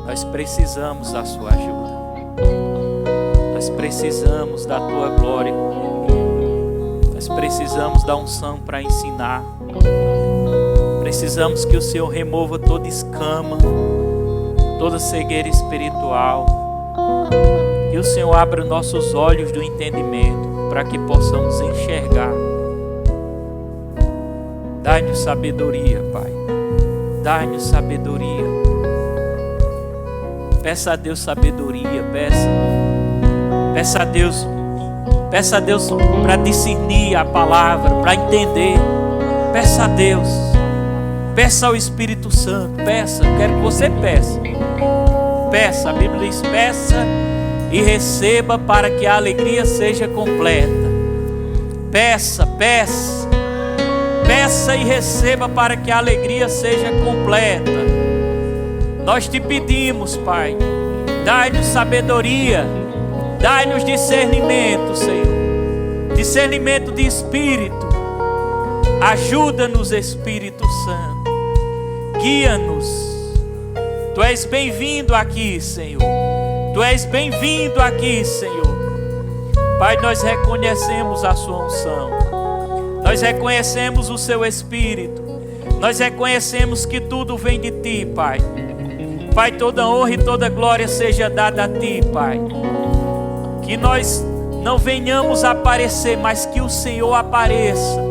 Nós precisamos da sua ajuda. Nós precisamos da tua glória. Nós precisamos da unção para ensinar. Precisamos que o Senhor remova toda escama, toda cegueira espiritual. Que o Senhor abra nossos olhos do entendimento para que possamos enxergar. Dai-nos sabedoria, Pai. Dai-nos sabedoria. Peça a Deus sabedoria, peça a Deus para discernir a palavra, para entender. Peça a Deus, peça ao Espírito Santo, peça, quero que você peça, a Bíblia diz, peça e receba para que a alegria seja completa. Peça e receba para que a alegria seja completa. Nós te pedimos, Pai, dai-nos sabedoria, dai-nos discernimento, Senhor, discernimento de espírito. Ajuda-nos, Espírito Santo, guia-nos. Tu és bem-vindo aqui, Senhor. Tu és bem-vindo aqui, Senhor. Pai, nós reconhecemos a sua unção. Nós reconhecemos o seu Espírito. Nós reconhecemos que tudo vem de Ti, Pai. Pai, toda honra e toda glória seja dada a Ti, Pai. Que nós não venhamos aparecer, mas que o Senhor apareça.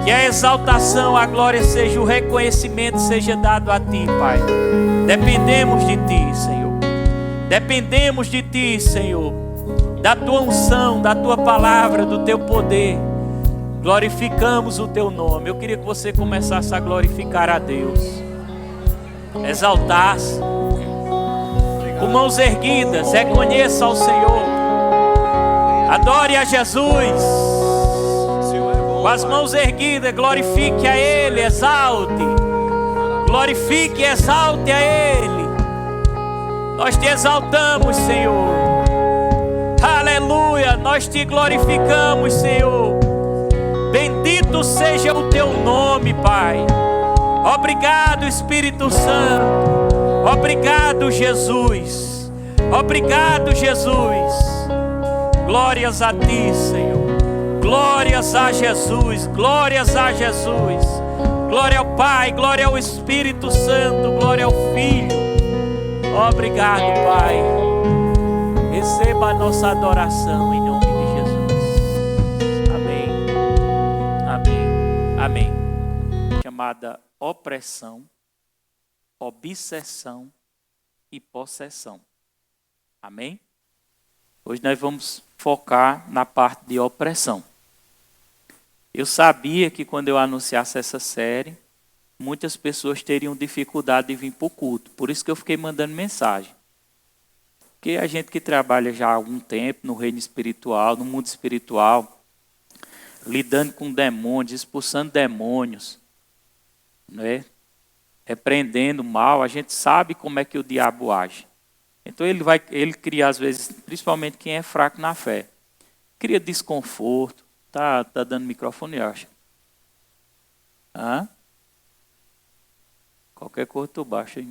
Que a exaltação, a glória seja, o reconhecimento seja dado a Ti, Pai. Dependemos de Ti, Senhor. Dependemos de Ti, Senhor. Da Tua unção, da Tua palavra, do Teu poder. Glorificamos o Teu nome. Eu queria que você começasse a glorificar a Deus. Exaltasse. Com mãos erguidas, reconheça ao Senhor. Adore a Jesus. Com as mãos erguidas, glorifique a Ele, exalte. Glorifique e exalte a Ele. Nós te exaltamos, Senhor. Aleluia, nós te glorificamos, Senhor. Bendito seja o teu nome, Pai. Obrigado, Espírito Santo. Obrigado, Jesus. Obrigado, Jesus. Glórias a Ti, Senhor. Glórias a Jesus. Glórias a Jesus. Glória ao Pai, glória ao Espírito Santo, glória ao Filho. Obrigado, Pai. Receba a nossa adoração em nome de Jesus. Amém. Amém. Amém. Chamada opressão, obsessão e possessão. Amém? Hoje nós vamos focar na parte de opressão. Eu sabia que quando eu anunciasse essa série, muitas pessoas teriam dificuldade de vir para o culto. Por isso que eu fiquei mandando mensagem. Porque a gente que trabalha já há algum tempo no reino espiritual, no mundo espiritual, lidando com demônios, expulsando demônios, né? Repreendendo o mal, a gente sabe como é que o diabo age. Então ele cria às vezes, principalmente quem é fraco na fé, cria desconforto. Tá dando microfone, eu acho. Qualquer coisa tu baixa aí.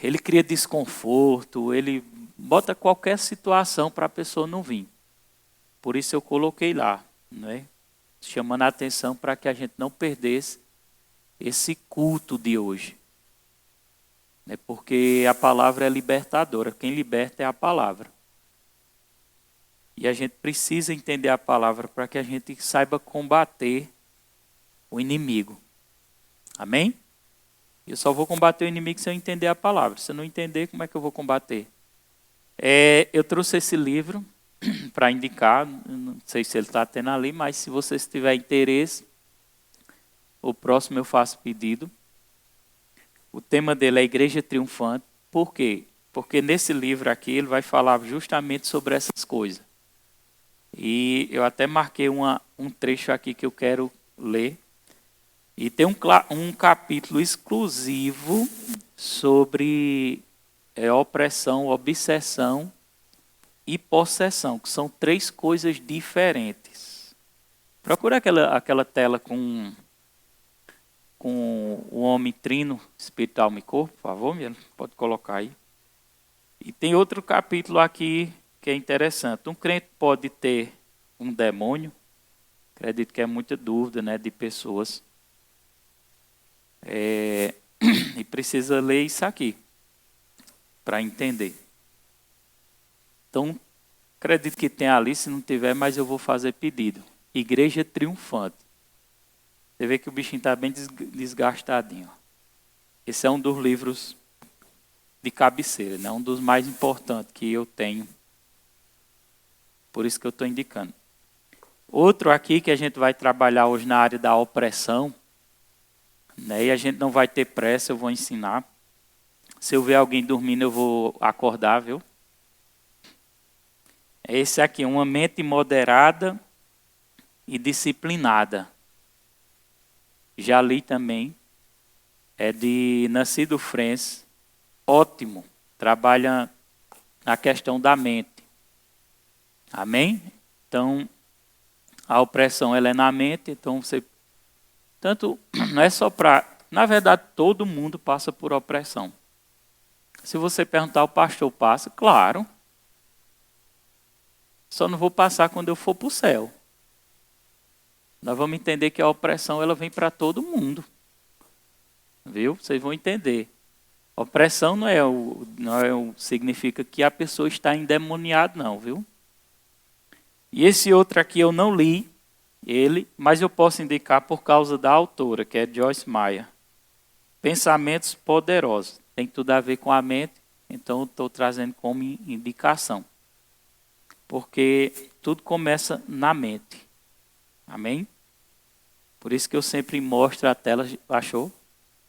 Ele cria desconforto, ele bota qualquer situação para a pessoa não vir. Por isso eu coloquei lá, né? Chamando a atenção para que a gente não perdesse esse culto de hoje. Porque a palavra é libertadora, quem liberta é a palavra. E a gente precisa entender a palavra para que a gente saiba combater o inimigo. Amém? Eu só vou combater o inimigo se eu entender a palavra. Se eu não entender, como é que eu vou combater? Eu trouxe esse livro para indicar. Não sei se ele está tendo ali, mas se vocês tiverem interesse, o próximo eu faço pedido. O tema dele é Igreja Triunfante. Por quê? Porque nesse livro aqui ele vai falar justamente sobre essas coisas. E eu até marquei um trecho aqui que eu quero ler. E tem um capítulo exclusivo sobre opressão, obsessão e possessão, que são 3 coisas diferentes. Procura aquela tela com com o homem trino, espírito, alma e corpo, por favor, Miriam, pode colocar aí. E tem outro capítulo aqui que é interessante. Um crente pode ter um demônio? Acredito que é muita dúvida, né, de pessoas. E precisa ler isso aqui para entender. Então, acredito que tem ali, se não tiver, mas eu vou fazer pedido. Igreja Triunfante. Você vê que o bichinho está bem desgastadinho. Esse é um dos livros de cabeceira, né? Um dos mais importantes que eu tenho. Por isso que eu estou indicando. Outro aqui que a gente vai trabalhar hoje na área da opressão, né? E a gente não vai ter pressa, eu vou ensinar. Se eu ver alguém dormindo, eu vou acordar, viu? Esse aqui, uma mente moderada e disciplinada. Já li também. É de Nascido Franz. Ótimo. Trabalha na questão da mente. Amém? Então, a opressão ela é na mente. Então, você... Tanto, não é só para... Na verdade, todo mundo passa por opressão. Se você perguntar, o pastor passa? Claro. Só não vou passar quando eu for para o céu. Nós vamos entender que a opressão ela vem para todo mundo. Viu? Vocês vão entender. Opressão não significa que a pessoa está endemoniada, não, viu? E esse outro aqui eu não li ele, mas eu posso indicar por causa da autora, que é Joyce Meyer. Pensamentos poderosos. Tem tudo a ver com a mente, então eu estou trazendo como indicação. Porque tudo começa na mente. Amém? Por isso que eu sempre mostro a tela, achou?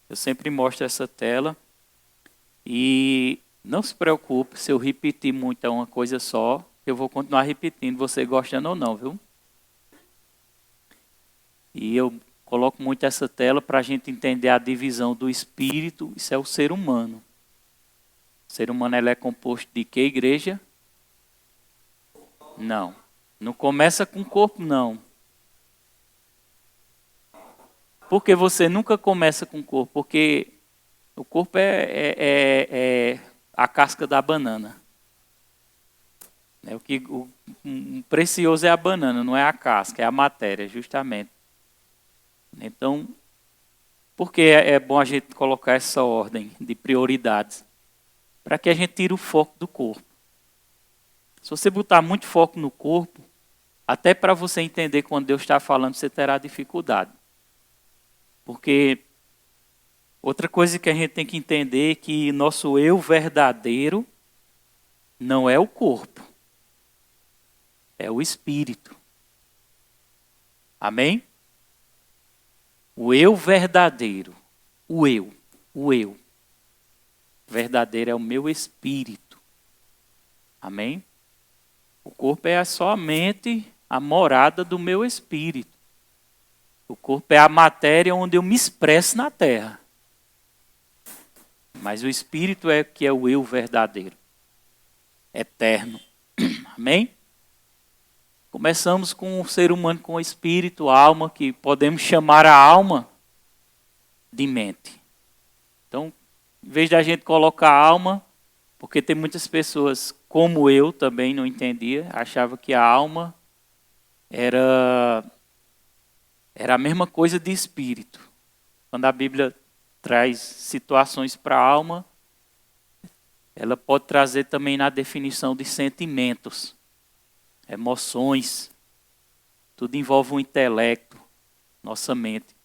Eu sempre mostro essa tela. E não se preocupe se eu repetir muito uma coisa só, eu vou continuar repetindo, você gostando ou não, viu? E eu coloco muito essa tela para a gente entender a divisão do espírito, isso é o ser humano. O ser humano ele é composto de que, igreja? Não. Não começa com o corpo, não. Por que você nunca começa com o corpo? Porque o corpo é a casca da banana. O precioso é a banana, não é a casca, é a matéria, justamente. Então, por que é bom a gente colocar essa ordem de prioridades? Para que a gente tire o foco do corpo. Se você botar muito foco no corpo, até para você entender quando Deus está falando, você terá dificuldade. Porque outra coisa que a gente tem que entender é que nosso eu verdadeiro não é o corpo, é o espírito. Amém? O eu verdadeiro, o eu verdadeiro é o meu espírito. Amém? O corpo é somente a morada do meu espírito. O corpo é a matéria onde eu me expresso na terra. Mas o espírito é que é o eu verdadeiro, eterno. Amém? Começamos com o ser humano com o espírito, a alma, que podemos chamar a alma de mente. Então, em vez da gente colocar a alma, porque tem muitas pessoas, como eu também não entendia, achava que a alma era a mesma coisa de espírito. Quando a Bíblia traz situações para a alma, ela pode trazer também na definição de sentimentos, emoções, tudo envolve o intelecto, nossa mente,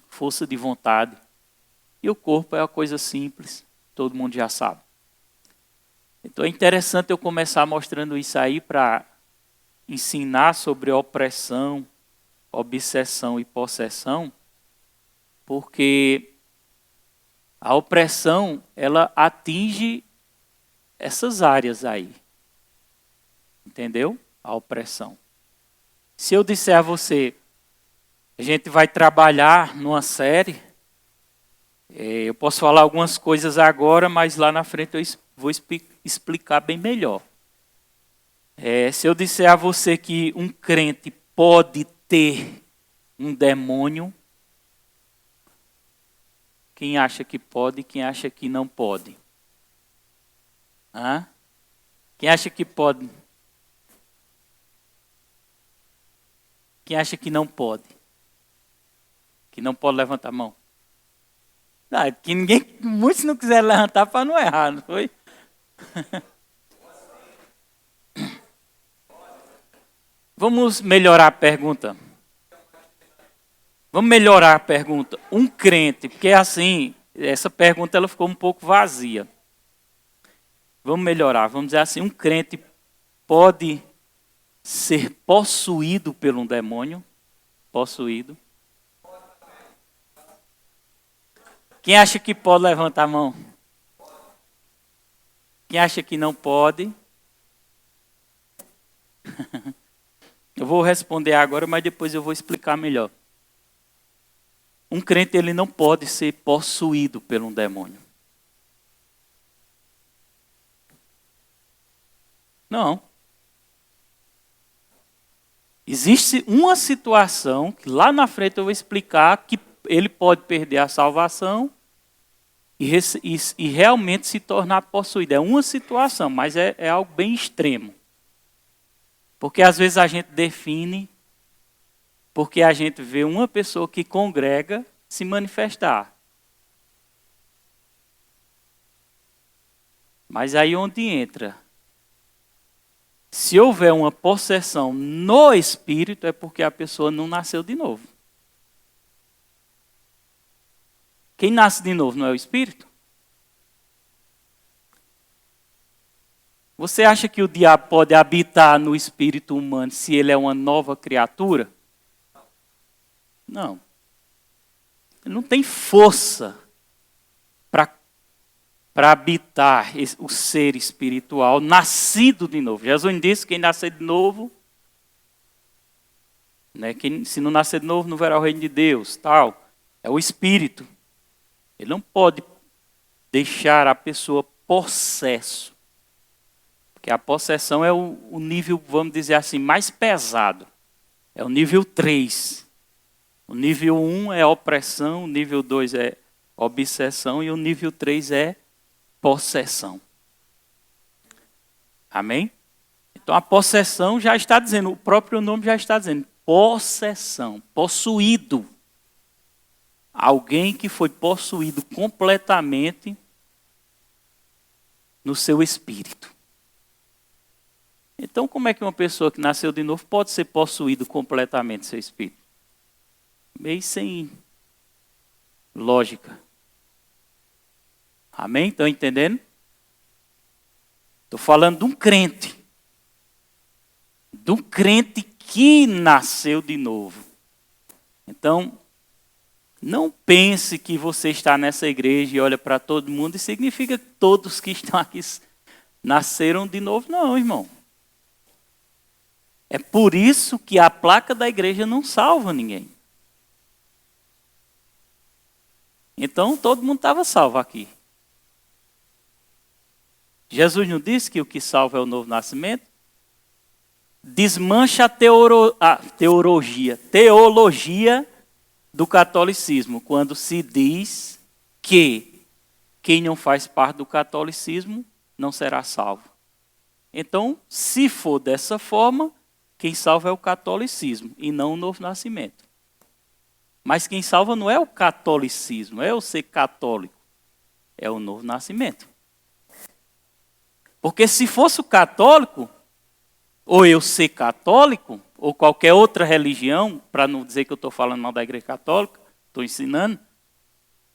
força de vontade. E o corpo é uma coisa simples, todo mundo já sabe. Então é interessante eu começar mostrando isso aí para ensinar sobre opressão, obsessão e possessão, porque a opressão, ela atinge essas áreas aí. Entendeu? A opressão. Se eu disser a você, a gente vai trabalhar numa série, eu posso falar algumas coisas agora, mas lá na frente eu vou explicar bem melhor. Se eu disser a você que um crente pode ter um demônio, Quem acha que pode e quem acha que não pode? Hã? Quem acha que pode? Quem acha que não pode? Que não pode, levanta a mão. Não, que ninguém, muitos não quiseram levantar para não errar, não foi? Vamos melhorar a pergunta. Vamos melhorar a pergunta. Um crente, porque assim, essa pergunta ela ficou um pouco vazia. Vamos melhorar, vamos dizer assim, um crente pode ser possuído por um demônio? Possuído. Quem acha que pode, levanta a mão. Quem acha que não pode? Eu vou responder agora, mas depois eu vou explicar melhor. Um crente ele não pode ser possuído por um demônio. Não. Existe uma situação que lá na frente eu vou explicar que ele pode perder a salvação e realmente se tornar possuído. É uma situação, mas é algo bem extremo. Porque às vezes a gente define, porque a gente vê uma pessoa que congrega se manifestar. Mas aí onde entra? Se houver uma possessão no espírito, é porque a pessoa não nasceu de novo. Quem nasce de novo não é o espírito? Você acha que o diabo pode habitar no espírito humano se ele é uma nova criatura? Não. Ele não tem força para habitar o ser espiritual nascido de novo. Jesus disse que quem nascer de novo, né, se não nascer de novo não verá o reino de Deus. Tal. É o espírito. Ele não pode deixar a pessoa possesso. Porque a possessão é o nível, vamos dizer assim, mais pesado. É o nível 3. O nível 1 é opressão, o nível 2 é obsessão e o nível 3 é possessão. Amém? Então a possessão já está dizendo, o próprio nome já está dizendo, possessão, possuído. Alguém que foi possuído completamente no seu espírito. Então como é que uma pessoa que nasceu de novo pode ser possuído completamente no seu espírito? Meio sem lógica. Amém? Estão entendendo? Estou falando de um crente. De um crente que nasceu de novo. Então, não pense que você está nessa igreja e olha para todo mundo e significa que todos que estão aqui nasceram de novo. Não, irmão. É por isso que a placa da igreja não salva ninguém. Então, todo mundo estava salvo aqui. Jesus não disse que o que salva é o novo nascimento? Desmancha a teologia do catolicismo, quando se diz que quem não faz parte do catolicismo não será salvo. Então, se for dessa forma, quem salva é o catolicismo e não o novo nascimento. Mas quem salva não é o catolicismo, é o ser católico, é o novo nascimento. Porque se fosse o católico, ou eu ser católico, ou qualquer outra religião, para não dizer que eu estou falando mal da igreja católica, estou ensinando,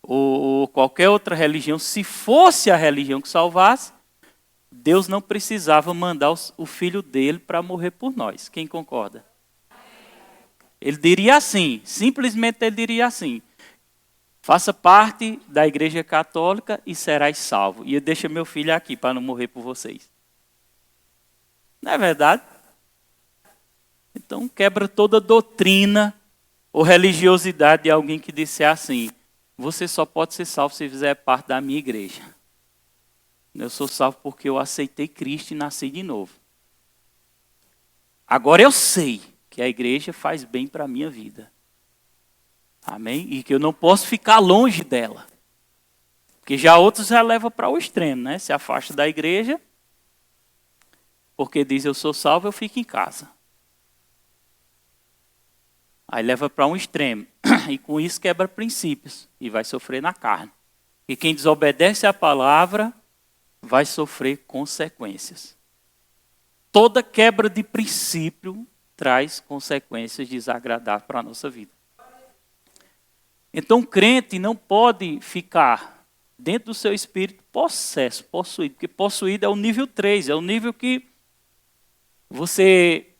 ou qualquer outra religião, se fosse a religião que salvasse, Deus não precisava mandar o filho dele para morrer por nós. Quem concorda? Ele diria assim, simplesmente ele diria assim, faça parte da igreja católica e serás salvo. E eu deixo meu filho aqui para não morrer por vocês. Não é verdade? Então quebra toda doutrina ou religiosidade de alguém que disser assim, você só pode ser salvo se fizer parte da minha igreja. Eu sou salvo porque eu aceitei Cristo e nasci de novo. Agora eu sei que a igreja faz bem para a minha vida. Amém? E que eu não posso ficar longe dela. Porque já outros já levam para o extremo, né? Se afasta da igreja, porque diz eu sou salvo, eu fico em casa. Aí leva para um extremo. E com isso quebra princípios. E vai sofrer na carne. E quem desobedece à palavra vai sofrer consequências. Toda quebra de princípio traz consequências desagradáveis para a nossa vida. Então o crente não pode ficar dentro do seu espírito possuído. Porque possuído é o nível 3, é o nível que você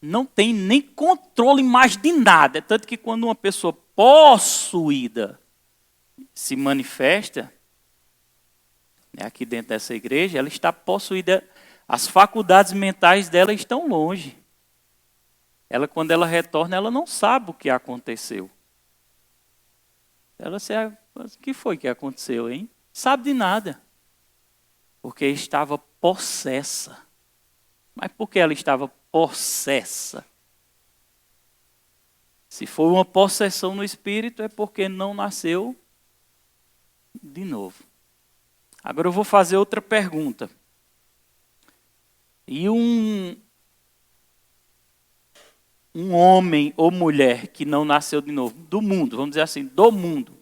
não tem nem controle mais de nada. É tanto que quando uma pessoa possuída se manifesta, né, aqui dentro dessa igreja, ela está possuída, as faculdades mentais dela estão longe. Ela, quando ela retorna, ela não sabe o que aconteceu. Ela o que foi que aconteceu, hein? Sabe de nada. Porque estava possessa. Mas por que ela estava possessa? Se for uma possessão no espírito, é porque não nasceu de novo. Agora eu vou fazer outra pergunta. E um homem ou mulher que não nasceu de novo, do mundo, vamos dizer assim, do mundo,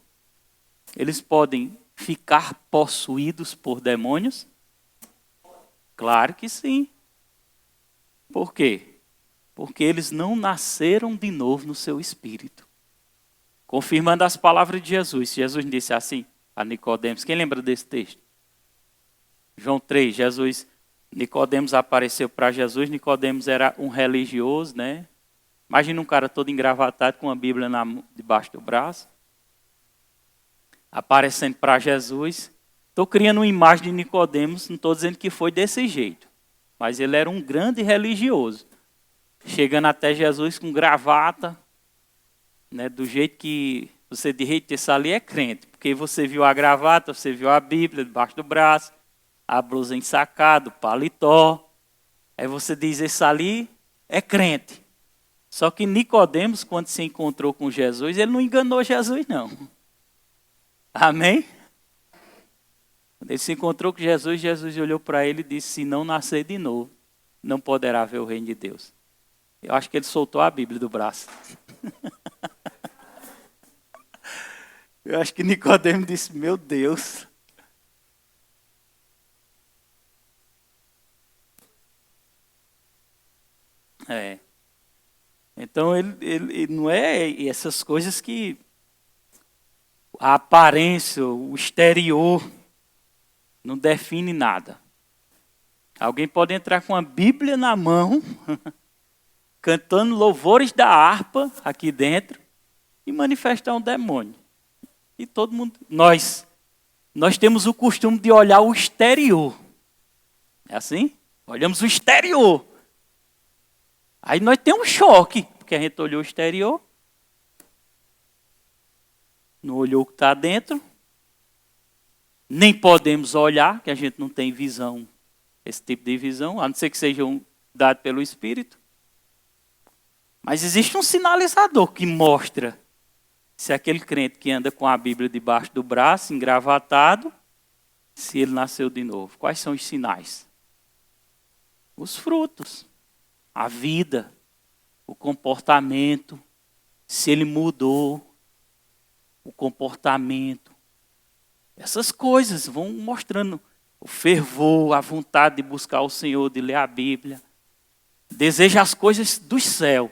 eles podem ficar possuídos por demônios? Claro que sim. Por quê? Porque eles não nasceram de novo no seu espírito. Confirmando as palavras de Jesus. Jesus disse assim a Nicodemos. Quem lembra desse texto? João 3, Nicodemos apareceu para Jesus. Nicodemos era um religioso, né? Imagina um cara todo engravatado com uma Bíblia debaixo do braço. Aparecendo para Jesus. Estou criando uma imagem de Nicodemos, não estou dizendo que foi desse jeito. Mas ele era um grande religioso. Chegando até Jesus com gravata, né, do jeito que você de jeito esse ali é crente. Porque você viu a gravata, você viu a Bíblia debaixo do braço, a blusa ensacada, o paletó. Aí você diz, esse ali é crente. Só que Nicodemos, quando se encontrou com Jesus, ele não enganou Jesus, não. Amém? Quando ele se encontrou com Jesus, Jesus olhou para ele e disse, se não nascer de novo, não poderá ver o reino de Deus. Eu acho que ele soltou a Bíblia do braço. Eu acho que Nicodemo disse, meu Deus. Então ele não é essas coisas que a aparência, o exterior não define nada. Alguém pode entrar com a Bíblia na mão, cantando louvores da harpa aqui dentro e manifestar um demônio. E todo mundo, nós temos o costume de olhar o exterior. É assim? Olhamos o exterior. Aí nós temos um choque, porque a gente olhou o exterior, não olhou o que está dentro, nem podemos olhar, que a gente não tem visão, esse tipo de visão, a não ser que seja dado pelo Espírito. Mas existe um sinalizador que mostra se aquele crente que anda com a Bíblia debaixo do braço, engravatado, se ele nasceu de novo. Quais são os sinais? Os frutos. A vida, o comportamento, se ele mudou, o comportamento. Essas coisas vão mostrando o fervor, a vontade de buscar o Senhor, de ler a Bíblia. Deseja as coisas do céu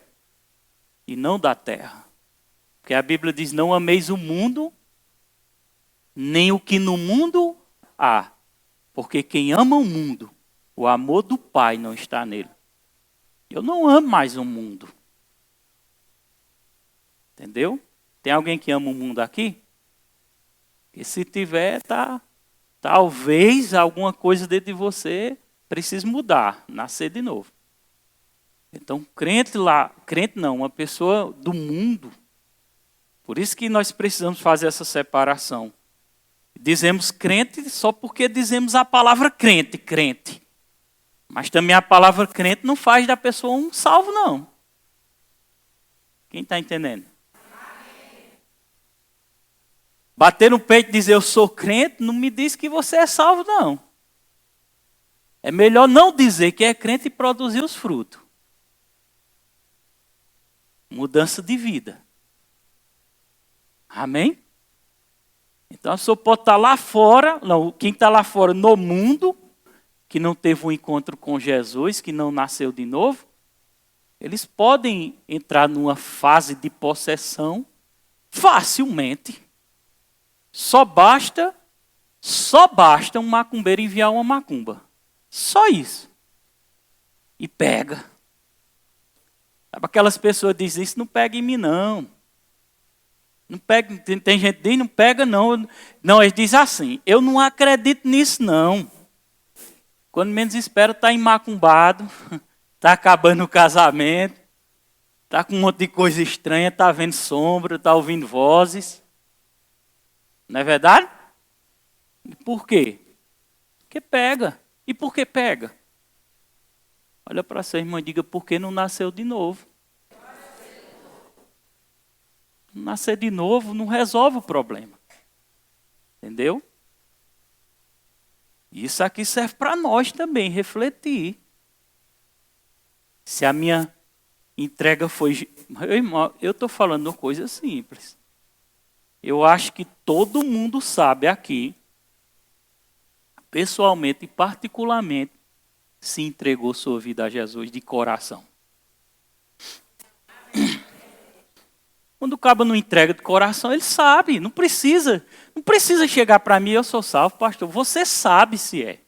e não da terra. Porque a Bíblia diz, não ameis o mundo, nem o que no mundo há. Porque quem ama o mundo, o amor do Pai não está nele. Eu não amo mais o mundo. Entendeu? Tem alguém que ama o mundo aqui? E se tiver, talvez alguma coisa dentro de você precise mudar, nascer de novo. Então, crente não, uma pessoa do mundo. Por isso que nós precisamos fazer essa separação. Dizemos crente só porque dizemos a palavra crente. Mas também a palavra crente não faz da pessoa um salvo, não. Quem está entendendo? Bater no peito e dizer eu sou crente não me diz que você é salvo, não. É melhor não dizer que é crente e produzir os frutos. Mudança de vida. Amém? Então a pessoa pode estar lá fora, não, quem está lá fora no mundo, que não teve um encontro com Jesus, que não nasceu de novo, eles podem entrar numa fase de possessão facilmente. Só basta um macumbeiro enviar uma macumba. Só isso. E pega. Sabe aquelas pessoas que dizem, isso não pega em mim não. Não pega, tem gente que diz, não pega não. Não, eles dizem assim, eu não acredito nisso não. Quando menos espera, está macumbado, está acabando o casamento, está com um monte de coisa estranha, está vendo sombra, está ouvindo vozes. Não é verdade? E por quê? Porque pega. E por que pega? Olha para sua irmã e diga, por que não nasceu de novo? Nascer de novo não resolve o problema. Entendeu? Isso aqui serve para nós também, refletir. Se a minha entrega foi... Meu irmão, eu estou falando uma coisa simples. Eu acho que todo mundo sabe aqui, pessoalmente e particularmente, se entregou sua vida a Jesus de coração. Quando o cabo não entrega de coração, ele sabe, não precisa chegar para mim, eu sou salvo, pastor. Você sabe se é.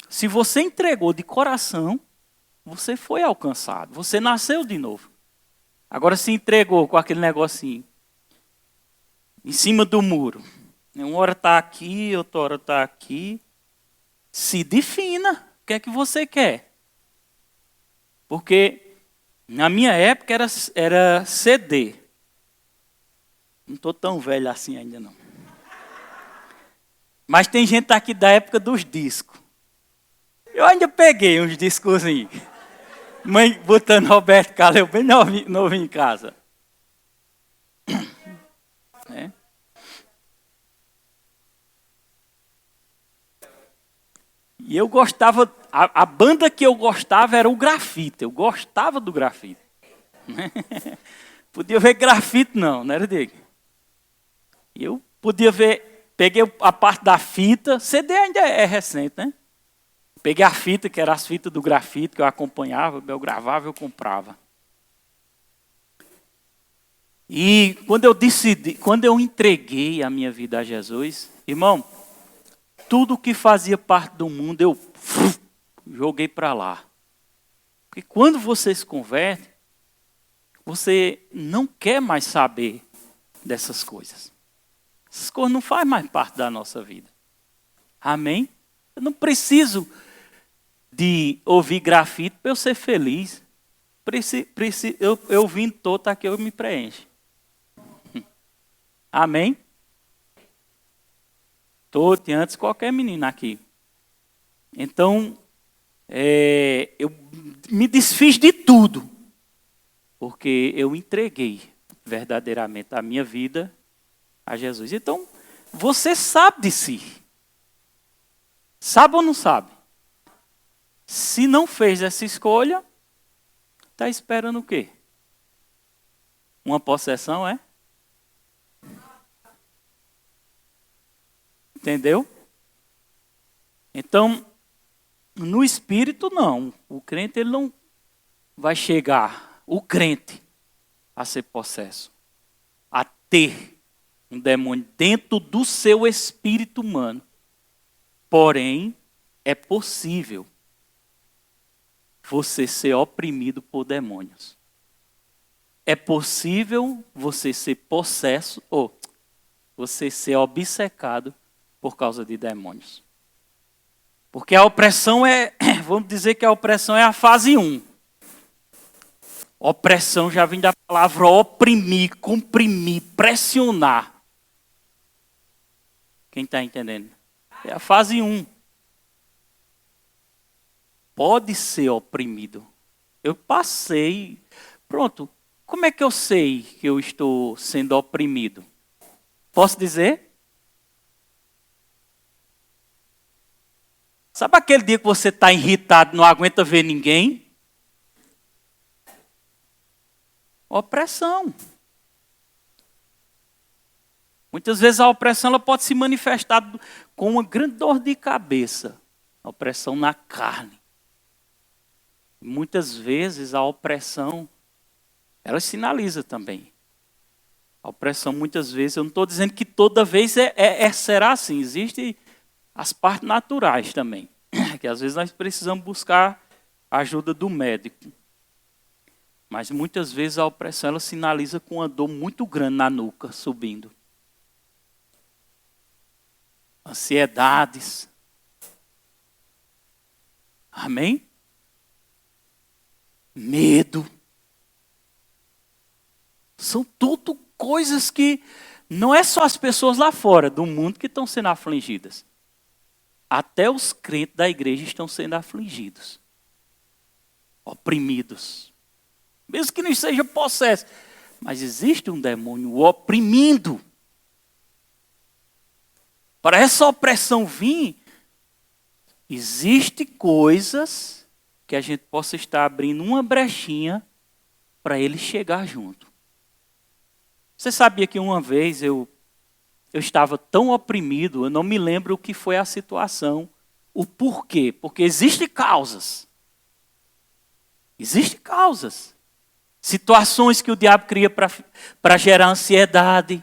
Se você entregou de coração, você foi alcançado, você nasceu de novo. Agora se entregou com aquele negocinho em cima do muro. Uma hora está aqui, outra hora está aqui. Se defina, o que é que você quer? Porque na minha época era CD. Não estou tão velho assim ainda não. Mas tem gente aqui da época dos discos. Eu ainda peguei uns discozinhos. Mãe botando Roberto Carlos bem novo em casa. É. E eu gostava, a banda que eu gostava era o Grafite. Eu gostava do Grafite. Podia ver Grafite não era dele. Eu podia ver, peguei a parte da fita, CD ainda é recente, né? Peguei a fita, que era as fitas do Grafite, que eu acompanhava, eu gravava, eu comprava. E quando eu entreguei a minha vida a Jesus, irmão, tudo que fazia parte do mundo, eu joguei para lá. Porque quando você se converte, você não quer mais saber dessas coisas. Essas coisas não fazem mais parte da nossa vida. Amém? Eu não preciso de ouvir Grafite para eu ser feliz. Eu vim todo, tá aqui, eu me preencho. Amém? Todo, antes qualquer menina aqui. Então, eu me desfiz de tudo. Porque eu entreguei verdadeiramente a minha vida a Jesus. Então, você sabe de si. Sabe ou não sabe? Se não fez essa escolha, está esperando o quê? Uma possessão, é? Entendeu? Então, no espírito não. O crente ele não vai chegar, o crente, a ser possesso. A ter um demônio dentro do seu espírito humano. Porém, é possível você ser oprimido por demônios. É possível você ser possesso ou você ser obcecado por causa de demônios. Porque a opressão vamos dizer que a opressão é a fase 1. Opressão já vem da palavra oprimir, comprimir, pressionar. Quem está entendendo? É a fase 1. Pode ser oprimido. Eu passei. Pronto. Como é que eu sei que eu estou sendo oprimido? Posso dizer? Sabe aquele dia que você está irritado, não aguenta ver ninguém? Opressão. Muitas vezes a opressão ela pode se manifestar com uma grande dor de cabeça. A opressão na carne. Muitas vezes a opressão, ela sinaliza também. A opressão muitas vezes, eu não estou dizendo que toda vez será assim. Existem as partes naturais também. Que às vezes nós precisamos buscar a ajuda do médico. Mas muitas vezes a opressão ela sinaliza com uma dor muito grande na nuca, subindo. Ansiedades. Amém? Medo. São tudo coisas que não é só as pessoas lá fora do mundo que estão sendo afligidas. Até os crentes da igreja estão sendo afligidos. Oprimidos. Mesmo que não seja possesso. Mas existe um demônio oprimindo. Para essa opressão vir, existe coisas que a gente possa estar abrindo uma brechinha para ele chegar junto. Você sabia que uma vez eu estava tão oprimido, eu não me lembro o que foi a situação, o porquê. Porque existem causas. Existem causas. Situações que o diabo cria para gerar ansiedade.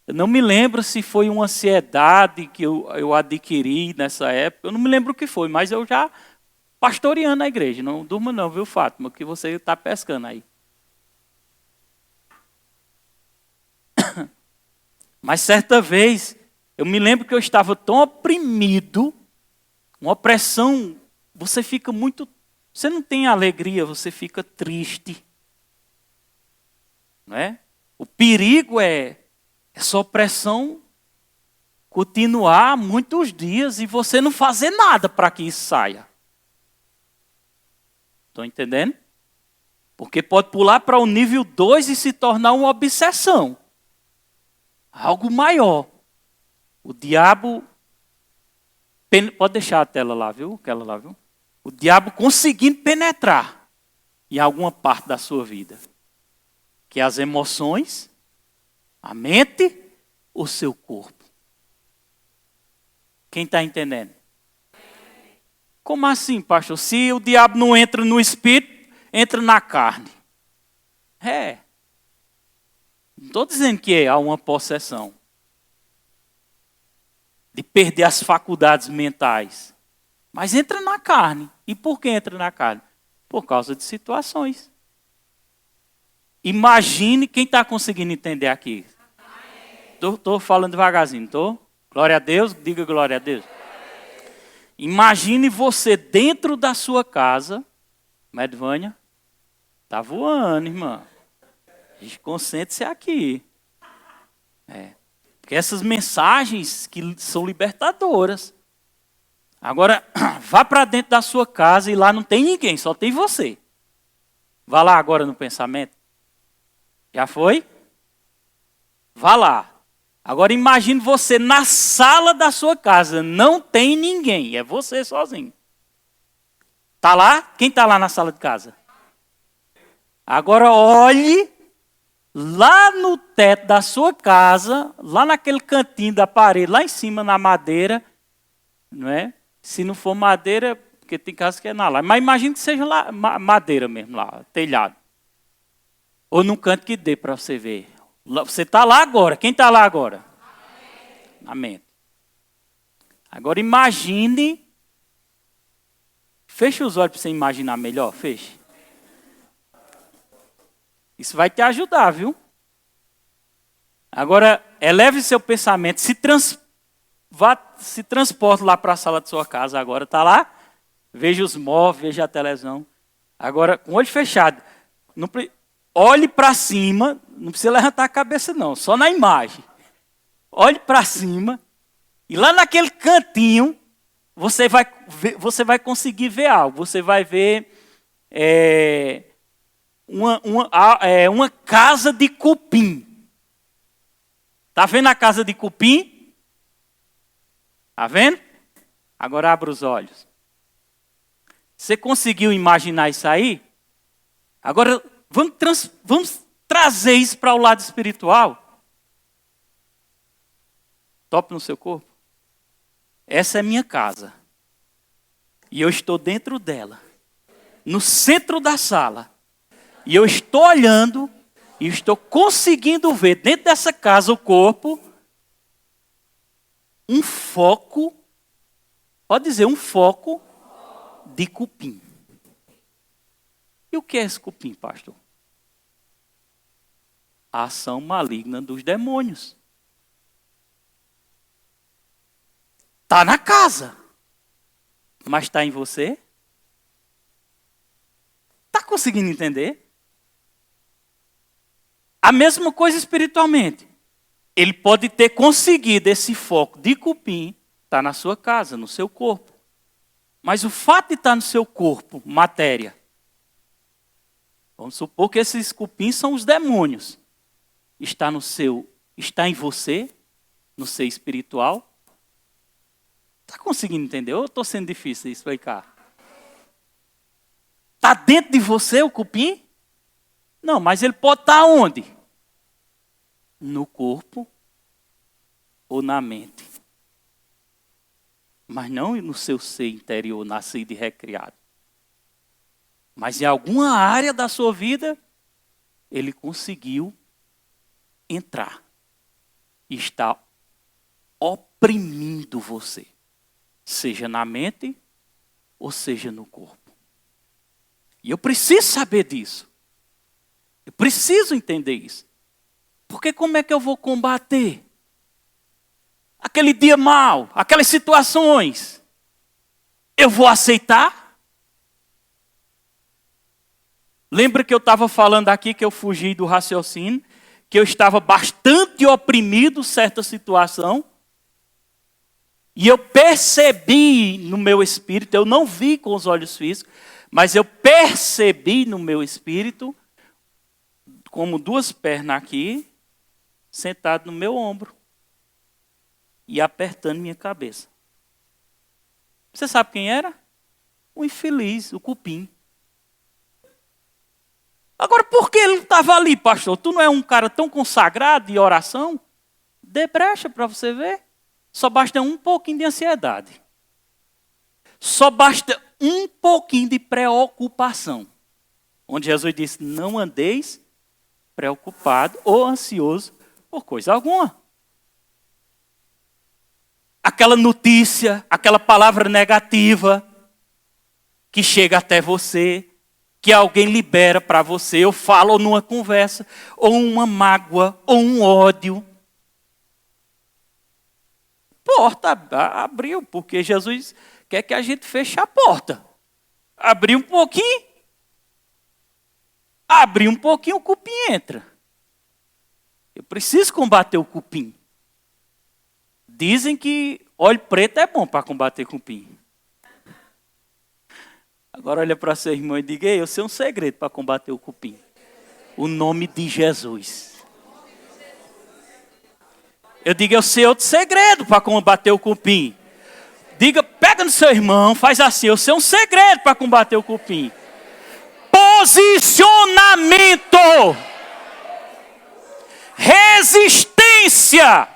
Eu não me lembro se foi uma ansiedade que eu adquiri nessa época. Eu não me lembro o que foi, mas eu já pastoreando a igreja. Não durma não, viu, Fátima, que você está pescando aí. Mas certa vez, eu me lembro que eu estava tão oprimido, uma opressão, você fica muito... Você não tem alegria, você fica triste. Não é? O perigo é essa opressão continuar muitos dias e você não fazer nada para que isso saia. Estão entendendo? Porque pode pular para o nível 2 e se tornar uma obsessão. Algo maior. O diabo... Pode deixar a tela lá, viu? Aquela lá, viu? O diabo conseguindo penetrar em alguma parte da sua vida. Que é as emoções, a mente, o seu corpo. Quem está entendendo? Como assim, pastor? Se o diabo não entra no espírito, entra na carne. Não estou dizendo que há uma possessão. De perder as faculdades mentais. Mas entra na carne. E por que entra na carne? Por causa de situações. Imagine quem está conseguindo entender aqui. Estou falando devagarzinho, estou? Glória a Deus, diga glória a Deus. Imagine você dentro da sua casa. Medvânia, está voando, irmã. Concentre-se aqui. Porque essas mensagens que são libertadoras. Agora, vá para dentro da sua casa e lá não tem ninguém, só tem você. Vá lá agora no pensamento. Já foi? Vá lá. Agora imagine você na sala da sua casa. Não tem ninguém, é você sozinho. Está lá? Quem está lá na sala de casa? Agora olhe lá no teto da sua casa, lá naquele cantinho da parede, lá em cima na madeira, não é? Se não for madeira, porque tem casa que é na laje. Mas imagine que seja lá, madeira mesmo, lá, telhado. Ou num canto que dê para você ver. Você está lá agora. Quem está lá agora? Na mente. Agora imagine. Feche os olhos para você imaginar melhor. Feche. Isso vai te ajudar, viu? Agora, eleve seu pensamento. Se transporte lá para a sala de sua casa agora. Está lá? Veja os móveis, veja a televisão. Agora, com o olho fechado. Olhe para cima. Não precisa levantar a cabeça, não. Só na imagem. Olhe para cima. E lá naquele cantinho, você vai conseguir ver algo. Você vai ver uma casa de cupim. Está vendo a casa de cupim? Está vendo? Agora abra os olhos. Você conseguiu imaginar isso aí? Agora vamos trazer isso para o lado espiritual. Tope no seu corpo. Essa é minha casa. E eu estou dentro dela. No centro da sala. E eu estou olhando e estou conseguindo ver dentro dessa casa o corpo um foco, pode dizer um foco de cupim. E o que é esse cupim, pastor? A ação maligna dos demônios. Está na casa, mas está em você? Está conseguindo entender? A mesma coisa espiritualmente. Ele pode ter conseguido esse foco de cupim, está na sua casa, no seu corpo. Mas o fato de estar no seu corpo, matéria, vamos supor que esses cupins são os demônios. Está em você, no ser espiritual. Está conseguindo entender? Ou estou sendo difícil de explicar? Está dentro de você o cupim? Não, mas ele pode estar onde? No corpo ou na mente. Mas não no seu ser interior, nascido e recriado. Mas em alguma área da sua vida, ele conseguiu entrar. E está oprimindo você. Seja na mente ou seja no corpo. E eu preciso saber disso. Eu preciso entender isso. Porque como é que eu vou combater aquele dia mau, aquelas situações? Eu vou aceitar? Lembra que eu estava falando aqui que eu fugi do raciocínio, que eu estava bastante oprimido certa situação? E eu percebi no meu espírito, eu não vi com os olhos físicos, mas eu percebi no meu espírito, como duas pernas aqui, sentado no meu ombro e apertando minha cabeça. Você sabe quem era? O infeliz, o cupim. Agora, por que ele estava ali, pastor? Tu não é um cara tão consagrado em oração? Dê brecha para você ver. Só basta um pouquinho de ansiedade. Só basta um pouquinho de preocupação. Onde Jesus disse, não andeis preocupado ou ansioso por coisa alguma. Aquela notícia, aquela palavra negativa que chega até você, que alguém libera para você, eu falo numa conversa, ou uma mágoa, ou um ódio. Porta abriu, porque Jesus quer que a gente feche a porta. Abriu um pouquinho. Abrir um pouquinho, o cupim entra. Eu preciso combater o cupim. Dizem que óleo preto é bom para combater cupim. Agora olha para seu irmão e diga, eu sei um segredo para combater o cupim. O nome de Jesus. Eu digo, eu sei outro segredo para combater o cupim. Diga, pega no seu irmão, faz assim, eu sei um segredo para combater o cupim. Posicionamento. Resistência.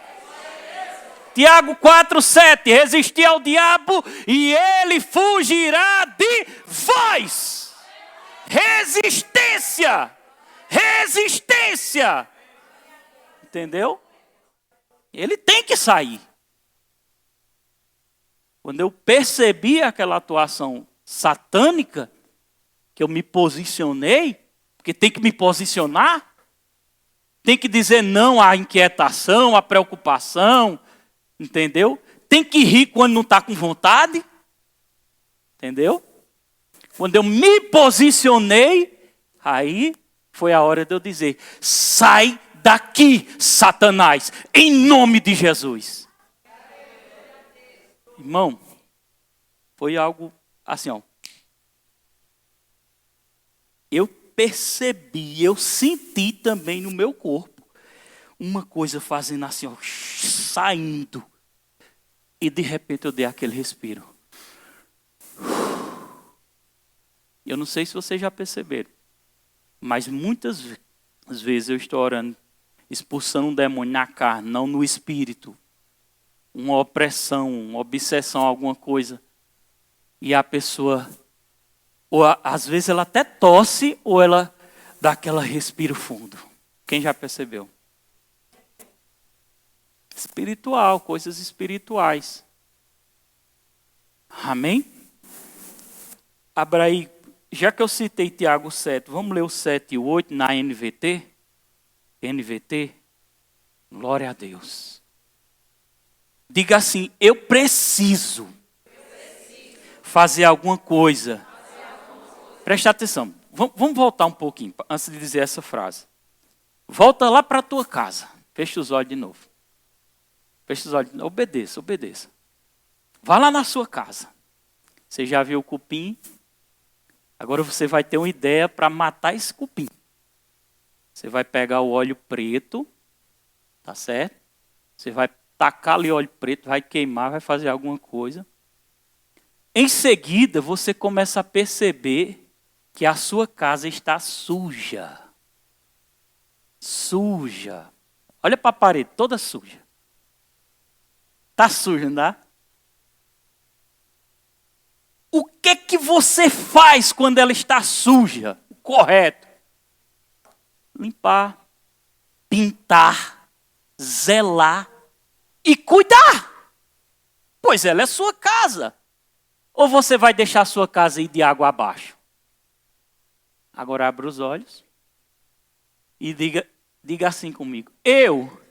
Tiago 4:7. Resistir ao diabo e ele fugirá de vós. Resistência. Resistência. Entendeu? Ele tem que sair. Quando eu percebi aquela atuação satânica, que eu me posicionei, porque tem que me posicionar, tem que dizer não à inquietação, à preocupação, entendeu? Tem que rir quando não está com vontade, entendeu? Quando eu me posicionei, aí foi a hora de eu dizer, sai daqui, Satanás, em nome de Jesus. Irmão, foi algo assim, ó. Eu percebi, eu senti também no meu corpo uma coisa fazendo assim, ó, saindo. E de repente eu dei aquele respiro. Eu não sei se vocês já perceberam, mas muitas vezes eu estou orando, expulsando um demônio na carne, não no espírito. Uma opressão, uma obsessão, alguma coisa. E a pessoa, ou às vezes ela até tosse, ou ela dá aquela respiro fundo. Quem já percebeu? Espiritual, coisas espirituais. Amém? Abra aí, já que eu citei Tiago 7, vamos ler o 7 e o 8 na NVT? NVT? Glória a Deus. Diga assim, eu preciso fazer alguma coisa. Preste atenção, vamos voltar um pouquinho, antes de dizer essa frase. Volta lá para a tua casa, fecha os olhos de novo. Fecha os olhos, obedeça, obedeça. Vá lá na sua casa. Você já viu o cupim? Agora você vai ter uma ideia para matar esse cupim. Você vai pegar o óleo preto, tá certo? Você vai tacar ali óleo preto, vai queimar, vai fazer alguma coisa. Em seguida, você começa a perceber que a sua casa está suja. Suja. Olha para a parede, toda suja. Está suja, não dá? O que você faz quando ela está suja? O correto. Limpar, pintar, zelar e cuidar. Pois ela é sua casa. Ou você vai deixar a sua casa ir de água abaixo? Agora abra os olhos e diga assim comigo. Eu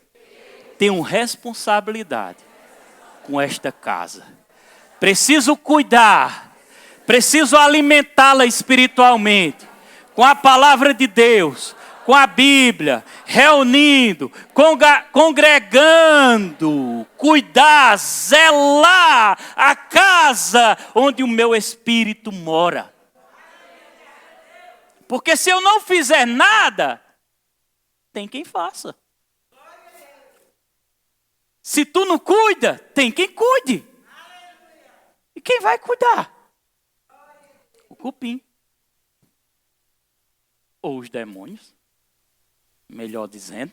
tenho responsabilidade com esta casa. Preciso cuidar, preciso alimentá-la espiritualmente, com a palavra de Deus, com a Bíblia, reunindo, congregando, cuidar, zelar a casa onde o meu espírito mora. Porque se eu não fizer nada, tem quem faça. Se tu não cuida, tem quem cuide. E quem vai cuidar? O cupim. Ou os demônios. Melhor dizendo.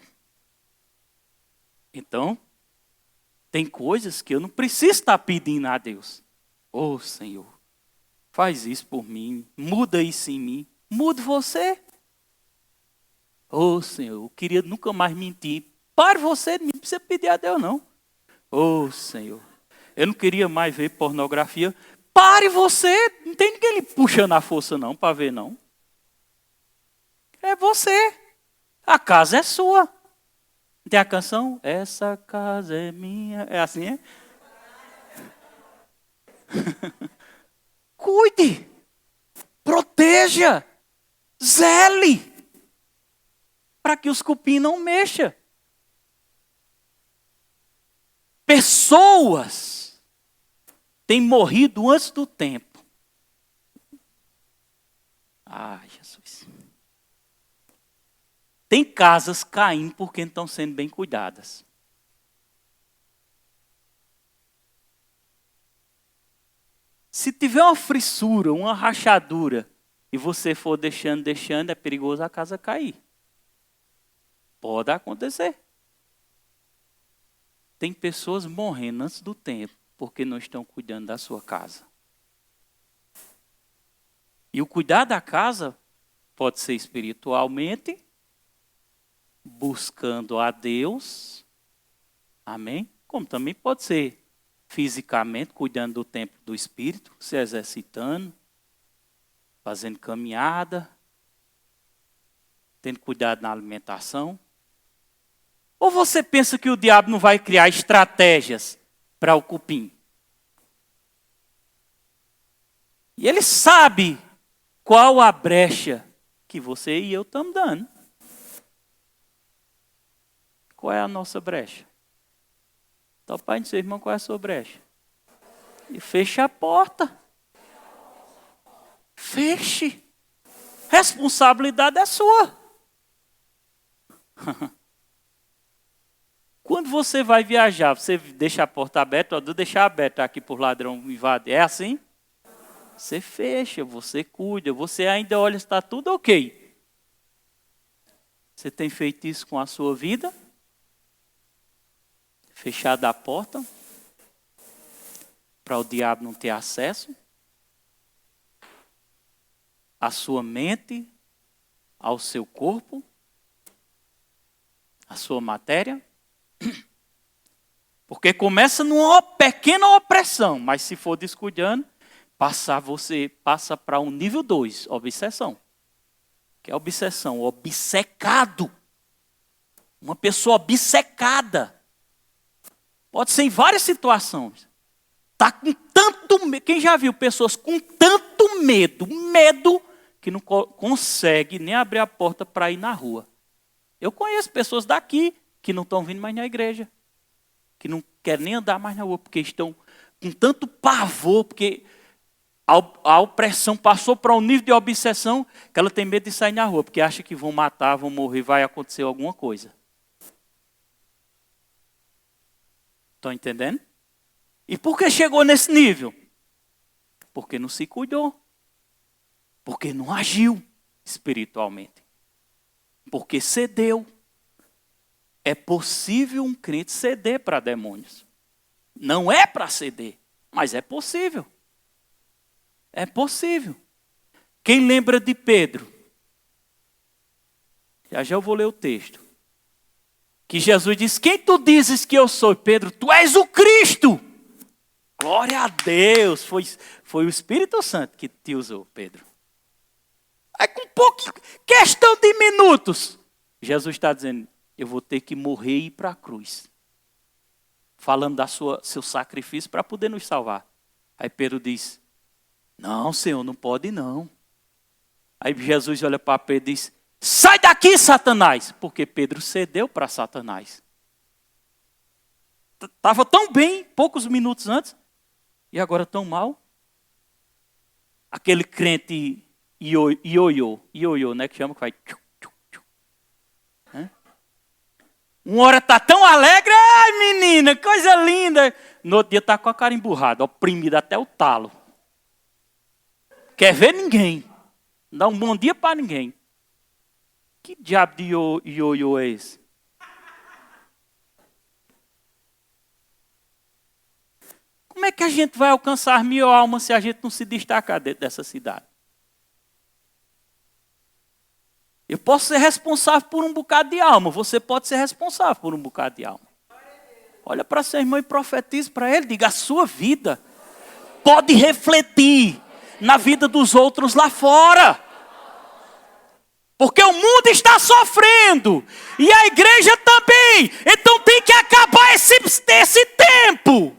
Então, tem coisas que eu não preciso estar pedindo a Deus. Ô Senhor, faz isso por mim. Muda isso em mim. Mude você. Ô Senhor, eu queria nunca mais mentir. Pare você, não precisa pedir a Deus não. Ô Senhor, eu não queria mais ver pornografia. Pare você, não tem ninguém lhe puxando a força não, para ver não. É você, a casa é sua. Tem a canção? Essa casa é minha, é assim, é? Cuide, proteja, zele, para que os cupim não mexam. Pessoas têm morrido antes do tempo. Ai, Jesus. Tem casas caindo porque não estão sendo bem cuidadas. Se tiver uma fissura, uma rachadura, e você for deixando, é perigoso a casa cair. Pode acontecer. Tem pessoas morrendo antes do tempo, porque não estão cuidando da sua casa. E o cuidar da casa pode ser espiritualmente, buscando a Deus, amém? Como também pode ser fisicamente, cuidando do templo do Espírito, se exercitando, fazendo caminhada, tendo cuidado na alimentação. Ou você pensa que o diabo não vai criar estratégias para o cupim? E ele sabe qual a brecha que você e eu estamos dando. Qual é a nossa brecha? Então, pai do seu irmão, qual é a sua brecha? E fecha a porta. Feche. Responsabilidade é sua. Quando você vai viajar, você deixa a porta aberta, ou deixar aberta aqui por ladrão invadir. É assim? Você fecha, você cuida, você ainda olha se está tudo ok. Você tem feito isso com a sua vida? Fechada a porta? Para o diabo não ter acesso? À sua mente? Ao seu corpo? À sua matéria? Porque começa numa pequena opressão, mas se for descuidando, você passa para um nível 2, obsessão. Que é obsessão, obcecado. Uma pessoa obcecada. Pode ser em várias situações. Está com tanto medo. Quem já viu pessoas com tanto medo, que não consegue nem abrir a porta para ir na rua. Eu conheço pessoas daqui que não estão vindo mais na igreja. Que não querem nem andar mais na rua, porque estão com tanto pavor, porque a opressão passou para um nível de obsessão que ela tem medo de sair na rua, porque acha que vão matar, vão morrer, vai acontecer alguma coisa. Estão entendendo? E por que chegou nesse nível? Porque não se cuidou. Porque não agiu espiritualmente. Porque cedeu. É possível um crente ceder para demônios. Não é para ceder, mas é possível. É possível. Quem lembra de Pedro? Já eu vou ler o texto. Que Jesus disse, quem tu dizes que eu sou? Pedro, tu és o Cristo. Glória a Deus. Foi o Espírito Santo que te usou, Pedro. É com questão de minutos. Jesus está dizendo, eu vou ter que morrer e ir para a cruz. Falando da seu sacrifício para poder nos salvar. Aí Pedro diz, não, Senhor, não pode não. Aí Jesus olha para Pedro e diz, sai daqui, Satanás. Porque Pedro cedeu para Satanás. Estava tão bem, poucos minutos antes, e agora tão mal. Aquele crente ioiô, né, que chama, que vai... Uma hora está tão alegre, ai menina, coisa linda. No outro dia está com a cara emburrada, oprimida até o talo. Quer ver ninguém. Não dá um bom dia para ninguém. Que diabo de ioiô é esse? Como é que a gente vai alcançar 1000 almas se a gente não se destacar dentro dessa cidade? Eu posso ser responsável por um bocado de alma. Você pode ser responsável por um bocado de alma. Olha para seu irmão e profetize para ele. Diga, a sua vida pode refletir na vida dos outros lá fora. Porque o mundo está sofrendo. E a igreja também. Então tem que acabar esse tempo.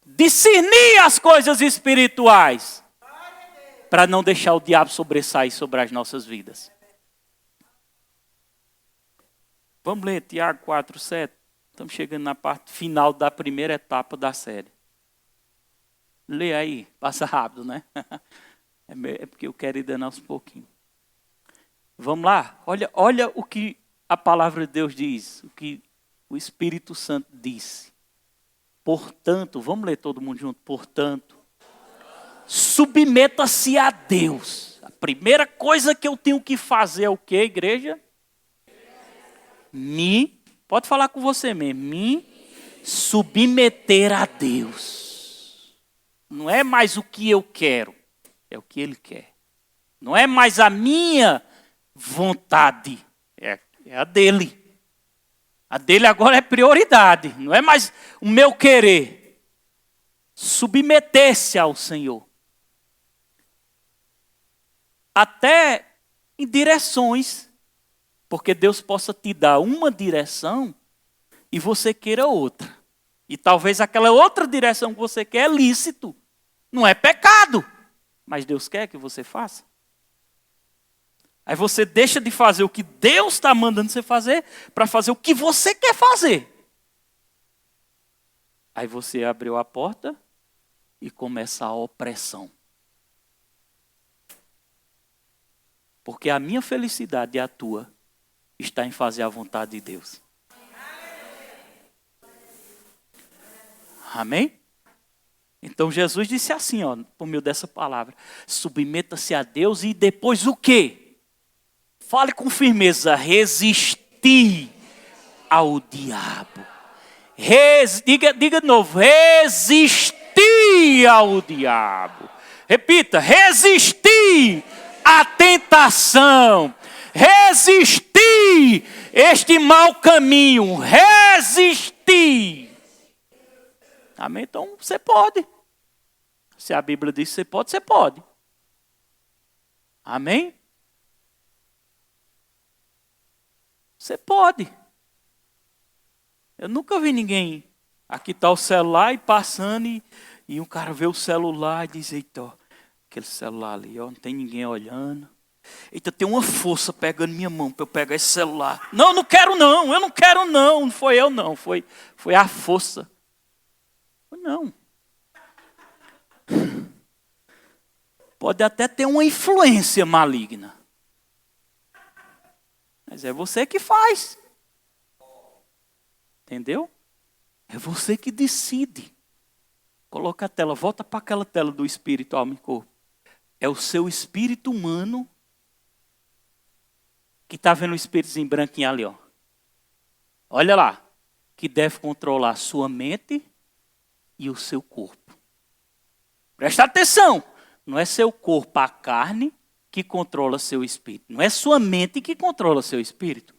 Discernir as coisas espirituais. Para não deixar o diabo sobressair sobre as nossas vidas. Vamos ler Tiago 4:7. Estamos chegando na parte final da primeira etapa da série. Lê aí, passa rápido, né? É porque eu quero ir dando aos pouquinhos. Vamos lá? Olha o que a palavra de Deus diz, o que o Espírito Santo disse. Portanto, vamos ler todo mundo junto. Portanto, submeta-se a Deus. A primeira coisa que eu tenho que fazer é o quê, igreja? Pode falar com você mesmo. Me submeter a Deus. Não é mais o que eu quero, é o que Ele quer. Não é mais a minha vontade, é a dele. A dele agora é prioridade, não é mais o meu querer. Submeter-se ao Senhor. Até em direções, porque Deus possa te dar uma direção e você queira outra. E talvez aquela outra direção que você quer é lícito, não é pecado, mas Deus quer que você faça. Aí você deixa de fazer o que Deus está mandando você fazer para fazer o que você quer fazer. Aí você abriu a porta e começa a opressão. Porque a minha felicidade e a tua está em fazer a vontade de Deus. Amém? Então Jesus disse assim, ó, por meio dessa palavra: submeta-se a Deus e depois o quê? Fale com firmeza: resistir ao diabo. Diga de novo: resistir ao diabo. Repita: resistir à tentação. Resistir este mau caminho. Resistir. Amém? Então você pode. Se a Bíblia diz que você pode, você pode. Amém? Você pode. Eu nunca vi ninguém. Aqui está o celular e passando e um cara vê o celular e diz: eita, ó, aquele celular ali, ó, não tem ninguém olhando. Eita, tem uma força pegando minha mão para eu pegar esse celular. Não, não quero não, eu não quero não. Não foi eu não, foi a força. Não. Pode até ter uma influência maligna. Mas é você que faz. Entendeu? É você que decide. Coloca a tela, volta para aquela tela do espírito, alma e corpo. É o seu espírito humano que está vendo o espíritozinho branquinho ali, ó. Olha lá. Que deve controlar a sua mente e o seu corpo. Presta atenção. Não é seu corpo, a carne, que controla seu espírito. Não é sua mente que controla seu espírito.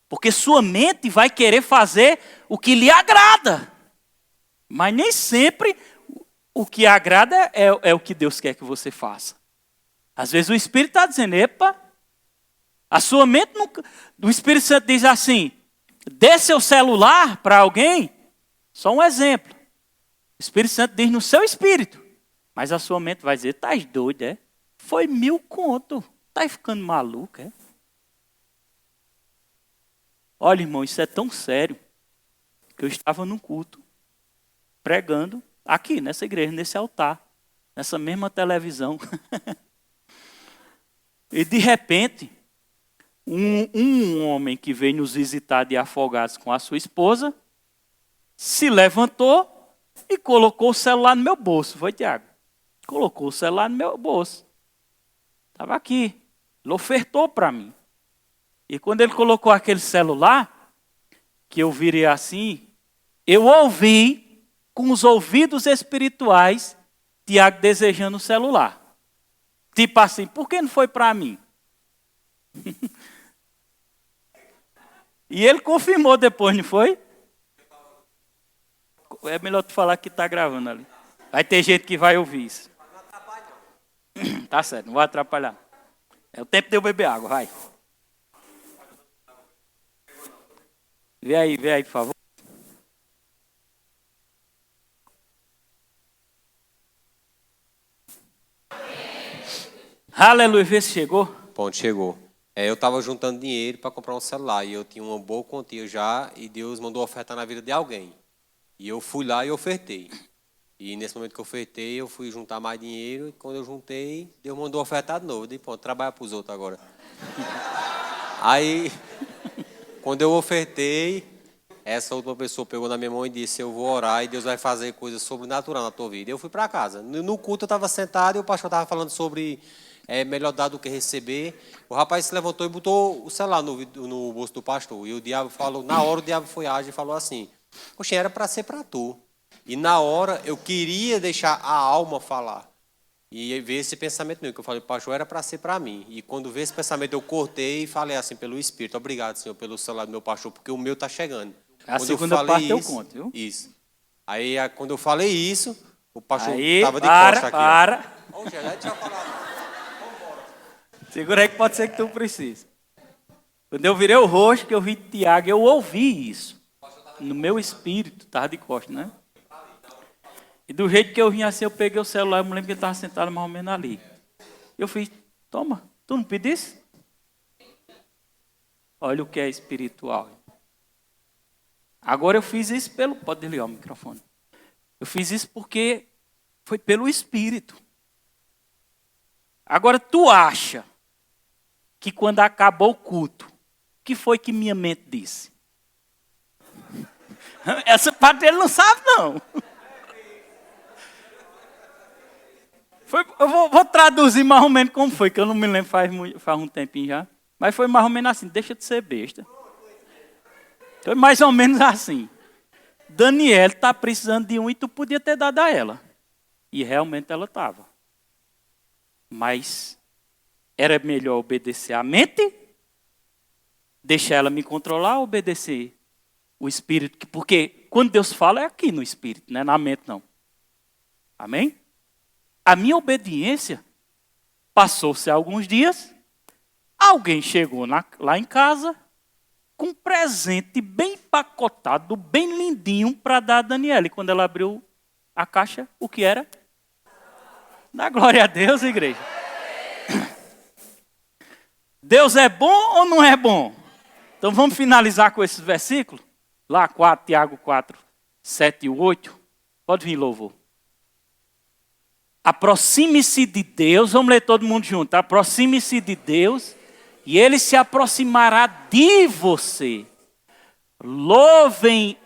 Porque sua mente vai querer fazer o que lhe agrada. Mas nem sempre o que agrada é o que Deus quer que você faça. Às vezes o Espírito está dizendo: epa, a sua mente, o Espírito Santo diz assim: dê seu celular para alguém. Só um exemplo. O Espírito Santo diz no seu espírito. Mas a sua mente vai dizer: estás doido, é? Foi 1.000 conto. Estás ficando maluco, é? Olha, irmão, isso é tão sério que eu estava num culto, pregando, aqui nessa igreja, nesse altar, nessa mesma televisão. E de repente, um homem que veio nos visitar de Afogados com a sua esposa, se levantou e colocou o celular no meu bolso. Foi, Tiago? Colocou o celular no meu bolso. Estava aqui. Ele ofertou para mim. E quando ele colocou aquele celular, que eu virei assim, eu ouvi com os ouvidos espirituais Tiago desejando o celular. Tipo assim: por que não foi para mim? E ele confirmou depois, não foi? É melhor tu falar que está gravando ali. Vai ter gente que vai ouvir isso. Tá certo, não vai atrapalhar. É o tempo de eu beber água, vai. Vê aí, por favor. Aleluia, vê se chegou. Ponto, chegou. Eu estava juntando dinheiro para comprar um celular e eu tinha uma boa quantia já e Deus mandou ofertar na vida de alguém. E eu fui lá e ofertei. E nesse momento que eu ofertei, eu fui juntar mais dinheiro e quando eu juntei, Deus mandou ofertar de novo. Eu disse: pronto, trabalha para os outros agora. Aí, quando eu ofertei, essa última pessoa pegou na minha mão e disse: eu vou orar e Deus vai fazer coisas sobrenaturais na tua vida. Eu fui para casa. No culto eu estava sentado e o pastor estava falando sobre melhor dar do que receber. O rapaz se levantou e botou o celular no bolso do pastor. E o diabo falou, na hora o diabo foi ágil e falou assim: poxa, era para ser para tu. E na hora eu queria deixar a alma falar. E veio esse pensamento meu, que eu falei: pastor, era para ser para mim. E quando veio esse pensamento, eu cortei e falei assim pelo Espírito: obrigado, Senhor, pelo celular do meu pastor, porque o meu está chegando. A segunda parte eu conto, viu? Isso. Aí, quando eu falei isso, o pastor estava de costa aqui. Ô, já tinha falado. Segura aí que pode ser que tu precise. Quando eu virei o rosto, que eu vi Tiago, eu ouvi isso. No meu espírito, estava de costa, né? E do jeito que eu vim assim, eu peguei o celular, eu me lembro que ele estava sentado mais ou menos ali. Eu fiz: toma, tu não pedisse? Olha o que é espiritual. Agora eu fiz isso pelo... Pode desligar o microfone. Eu fiz isso porque foi pelo Espírito. Agora tu acha que quando acabou o culto, que foi que minha mente disse? Essa parte ele não sabe, não. Eu vou traduzir mais ou menos como foi, que eu não me lembro faz um tempinho já. Mas foi mais ou menos assim, deixa de ser besta. Foi mais ou menos assim. Daniela está precisando de um e tu podia ter dado a ela. E realmente ela estava. Mas era melhor obedecer a mente, deixar ela me controlar, obedecer o Espírito. Porque quando Deus fala é aqui no Espírito, não é na mente não. Amém? A minha obediência, passou-se alguns dias, alguém chegou lá em casa com um presente bem empacotado, bem lindinho para dar a Daniela. E quando ela abriu a caixa, o que era? Dá glória a Deus, igreja. Deus é bom ou não é bom? Então vamos finalizar com esses versículos. Lá, Tiago 4, 7 e 8. Pode vir, louvor. Aproxime-se de Deus, vamos ler todo mundo junto. Aproxime-se de Deus e Ele se aproximará de você. Lavem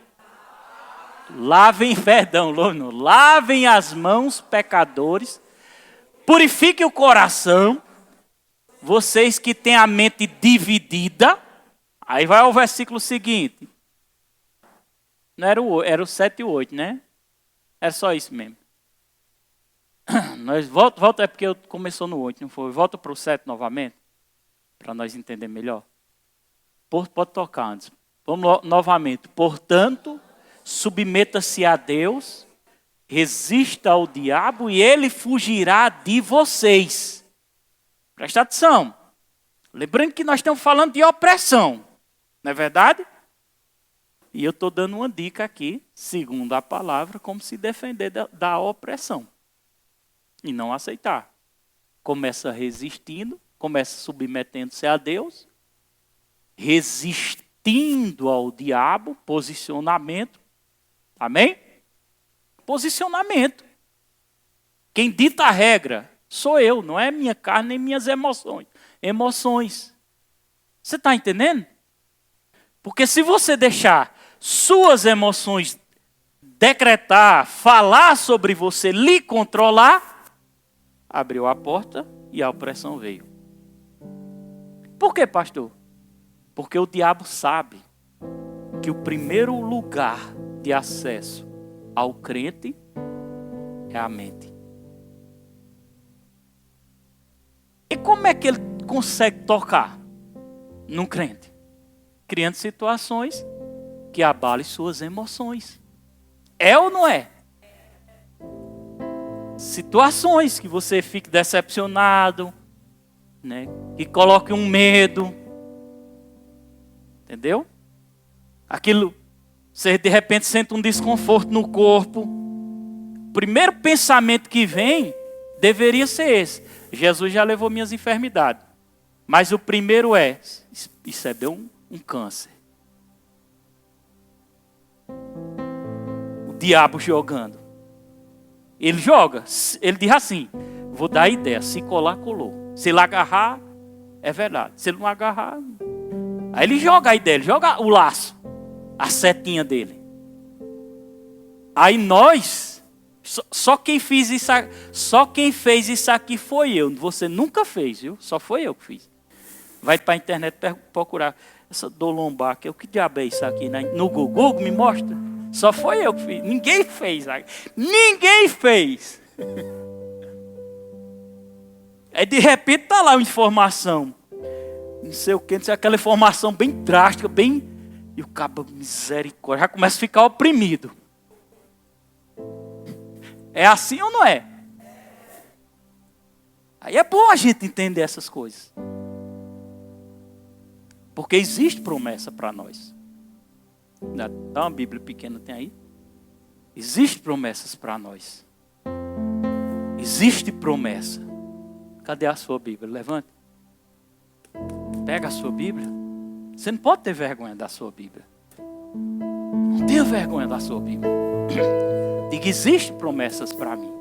as mãos, pecadores. Purifiquem o coração, vocês que têm a mente dividida. Aí vai ao versículo seguinte. Não era o 7 e o 8, né? Era só isso mesmo. Volta, é porque começou no 8, não foi? Volta para o 7 novamente, para nós entender melhor. Pode tocar antes. Vamos novamente. Portanto, submeta-se a Deus, resista ao diabo e ele fugirá de vocês. Presta atenção. Lembrando que nós estamos falando de opressão, não é verdade? E eu estou dando uma dica aqui, segundo a palavra, como se defender da opressão. E não aceitar. Começa resistindo, começa submetendo-se a Deus, resistindo ao diabo, posicionamento. Amém? Posicionamento. Quem dita a regra sou eu, não é minha carne nem minhas emoções. Você está entendendo? Porque se você deixar suas emoções decretar, falar sobre você, lhe controlar, abriu a porta e a opressão veio. Por quê, pastor? Porque o diabo sabe que o primeiro lugar de acesso ao crente é a mente. E como é que ele consegue tocar num crente? Criando situações que abalem suas emoções. É ou não é? Situações que você fique decepcionado, né? Que coloque um medo. Entendeu? Aquilo, você de repente sente um desconforto no corpo. O primeiro pensamento que vem deveria ser esse. Jesus já levou minhas enfermidades. Mas o primeiro é, isso é um câncer. O diabo jogando. Ele joga, ele diz assim, vou dar a ideia, se colar, colou. Se ele agarrar, é verdade. Se ele não agarrar, aí ele joga a ideia, ele joga o laço, a setinha dele. Aí nós, só quem fez isso aqui foi eu. Você nunca fez, viu? Só foi eu que fiz. Vai para a internet procurar essa dor lombar, que é o que diabo é isso aqui, né? No Google me mostra. Só foi eu que fiz. Ninguém fez. Ninguém fez. Aí de repente está lá uma informação. Não sei o que, não sei, aquela informação bem drástica, bem... E o cabo, misericórdia, já começa a ficar oprimido. É assim ou não é? Aí é bom a gente entender essas coisas. Porque existe promessa para nós. Dá uma Bíblia pequena, tem aí? Existem promessas para nós. Existe promessa. Cadê a sua Bíblia? Levante. Pega a sua Bíblia. Você não pode ter vergonha da sua Bíblia. Não tenha vergonha da sua Bíblia. Diga, existe promessas para mim.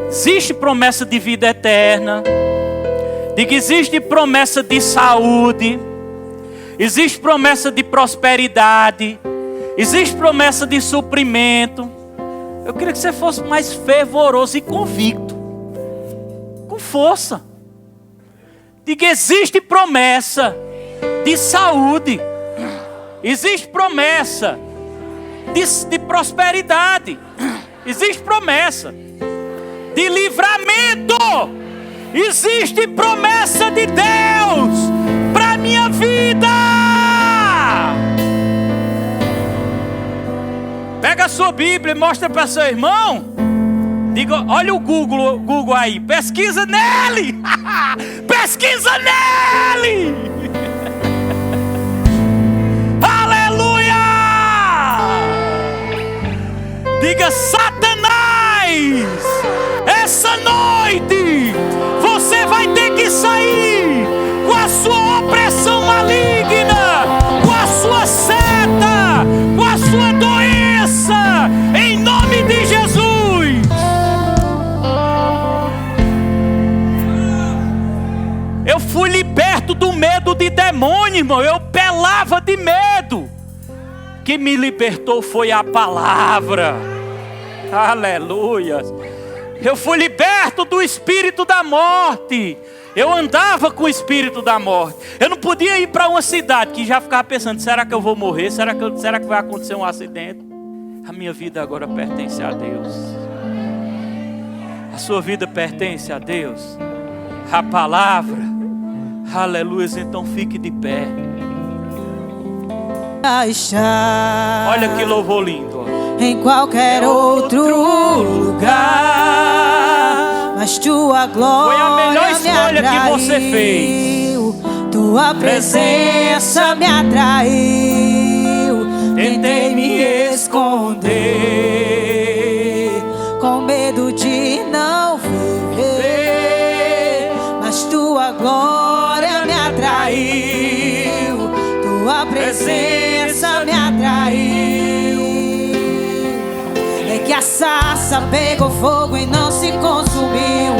Existe promessa de vida eterna. Diga, existe promessa de saúde. existe promessa de prosperidade, existe promessa de suprimento. Eu queria que você fosse mais fervoroso e convicto, com força. Diga: existe promessa de saúde, existe promessa de prosperidade, existe promessa de livramento, existe promessa de Deus para a minha vida. Pega a sua Bíblia e mostra para seu irmão. Diga: olha o Google aí, pesquisa nele. Pesquisa nele. Aleluia. Diga: Satanás, essa noite você vai ter que sair com a sua opressão maligna, com a sua seta, com a sua doença, em nome de Jesus. Eu fui liberto do medo de demônio, irmão. Eu pelava de medo. Que me libertou foi a palavra. Aleluia. Eu fui liberto do espírito da morte. Eu andava com o espírito da morte. Eu não podia ir para uma cidade que já ficava pensando: será que eu vou morrer? Será que vai acontecer um acidente? A minha vida agora pertence a Deus. A sua vida pertence a Deus. A palavra. Aleluia. Então fique de pé. Olha que louvor lindo. Em qualquer outro lugar, mas tua glória foi a melhor escolha que você fez. Tua presença me atraiu. Tentei me esconder, com medo de não viver, mas tua glória me atraiu. Tua presença me atraiu. É que a sarça pegou fogo e não se consumiu,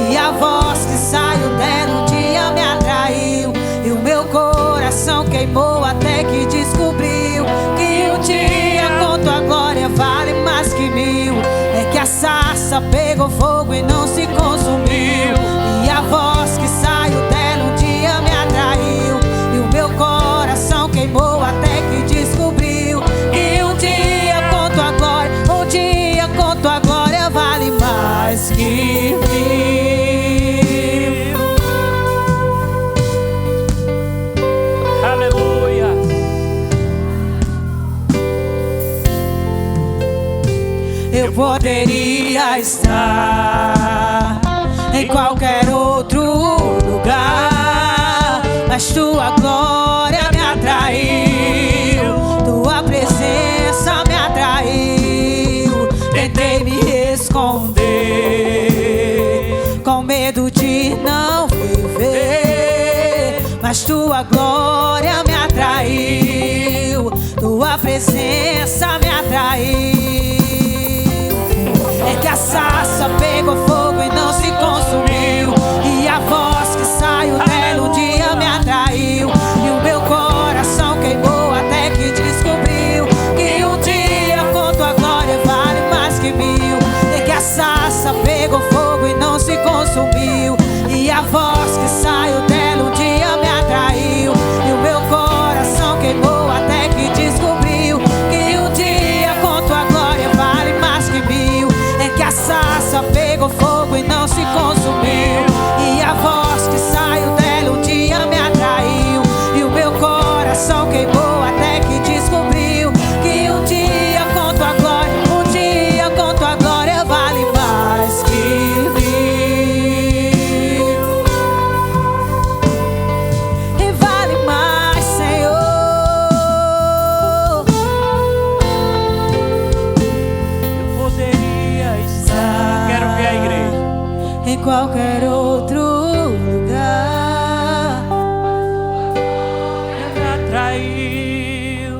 e a voz que saiu dela um dia me atraiu. E o meu coração queimou até que descobriu que um dia com tua glória vale mais que mil. É que a sarça pegou fogo e não se consumiu, e a voz que saiu dela um dia me atraiu. E o meu coração queimou até que descobriu que um dia com tua glória, um dia com tua glória vale mais que mil. Aleluia. Eu poderia estar em qualquer outro lugar, mas tua glória me atraiu. Tua presença me atraiu. Tentei me esconder, com medo de não viver, mas tua glória me atraiu. Tua presença me atraiu. É que a sarça pegou fogo e não se consumiu, e a voz que saiu dela um dia me atraiu. E o meu coração queimou até que descobriu que um dia com tua glória vale mais que mil. É que a sarça pegou fogo e não se consumiu, e a voz que saiu dela um dia me atraiu. E o meu coração queimou até que descobriu que um dia com tua glória vale mais que mil. É que a sarça pegou fogo e não se consumiu, e a voz que saiu dela um dia me atraiu. E o meu coração queimou até que descobriu que um dia com tua glória, um dia com tua glória vale mais que mil. E vale mais, Senhor. Eu poderia estar. Quero ver a igreja. Em qualquer outro lugar, Me atraiu.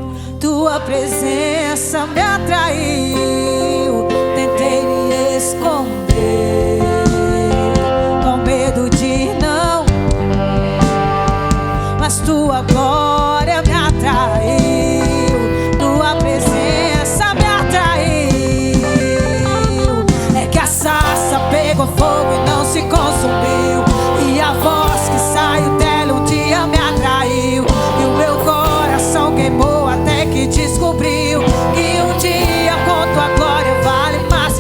tua presença me atraiu. Tentei me esconder, com medo de não, mas tua glória